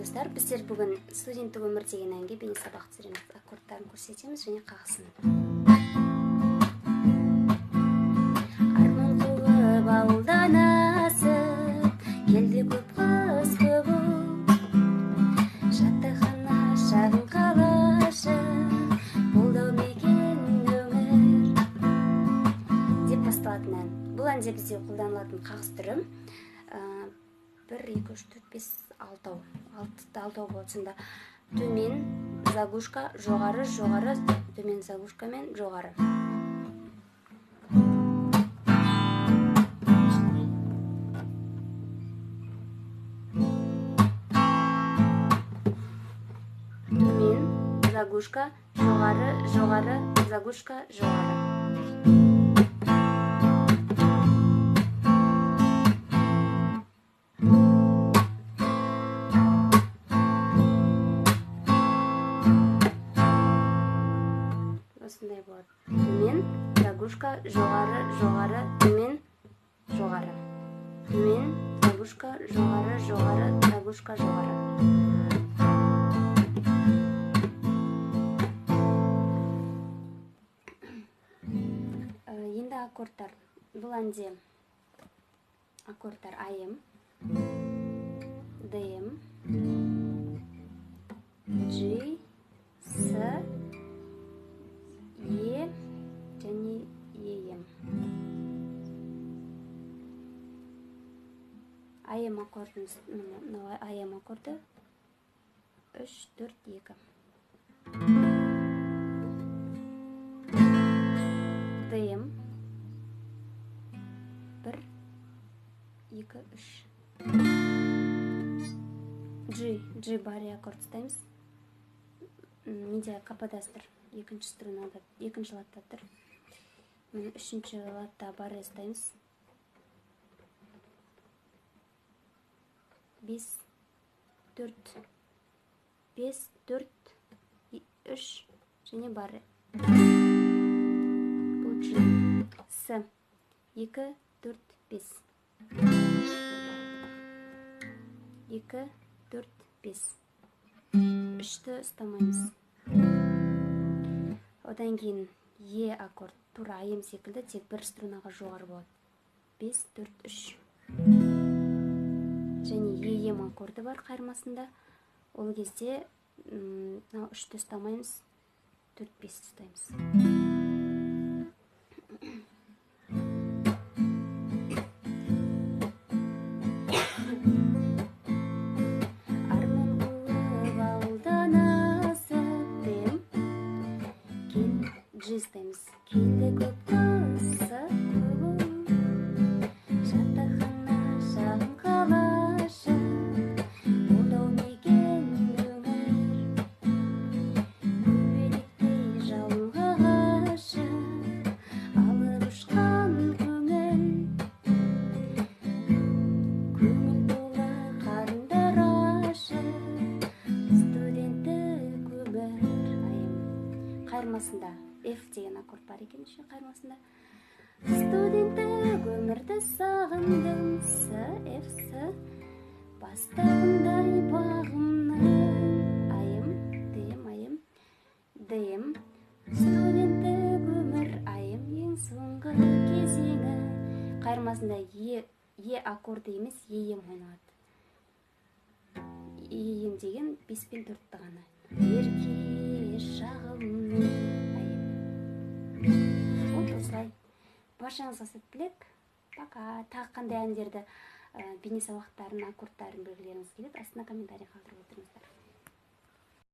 достар, біздер бүгін студенттік өмір деген әнге бейне сабақ түсіреміз. Аккордтарын көрсетеміз және қағысын. Арман қуып ауылдан асып, келді көп қыз көп ұл, жатақхана шағын қалашық, қолдау мекен өмір деп басталатын ән. Бұл әнде бізде қолданылатын қағыс түрі 1, 2, 3, 4, 5, 6 болады. Сонда төмен заглушка, жоғары, жоғары, төмен заглушка мен жоғары. Төмен заглушка, жоғары, жоғары, заглушка, жоғары. Осындай болады. Төмен, заглушка, жоғары, жоғары, төмен, жоғары. Төмен, заглушка, жоғары, жоғары, заглушка, жоғары. Енді аккордтар. Бұл әнде аккордтар АМ, ДМ, G, С, Е және ЕМ. АМ аккорды 3, 4, 2. ДМ 1, 2, 3. G бари аккорд ұстаймыз. Медиа каподастр. Екінші струнада, екінші латта тұр. Үшінші латта бари ұстаймыз. 5, 4, 5, 4, 3 және бари. Бұл G. С. 2, 4, 5. 2, 4, 5. 3-ті ұстамаймыз. Одан кейін Е аккорд тура АМ секілді, тек бір струнаға жоғары болады. 5, 4, 3. Және ЕМ аккорды бар қайырмасында. Ол кезде 3-ті ұстамаймыз, 4, 5 ұстаймыз. G ұстаймыз. Келді көп қысы көп, жатақхана шағын қалашық, қолдау мекен өмір, көбелектей жалынға ғашық, алып ұшқан көңіл, көңіл толы қарындар ашық, студенттік өмір. Қайырмасында F деген аккорд бар екен қайырмасында. Студенттік өмірді сағындым, С, F, С, бастағындай бағымның. АМ, ДМ, АМ, ДМ, студенттік өмір, АМ ең соңғы кезеңі. Қайырмасында Е аккорды емес, ЕМ ойналады. ЕМ деген 5 пен 4-ті ғана. Ерке шағым. Осылай. Баршаңызға сәттілік. Пока. Тағы қандай әндерді бейне сабақтарын, аккордтарын білгілеріңіз келеді, астына комментарий қалдырып отырыңыздар.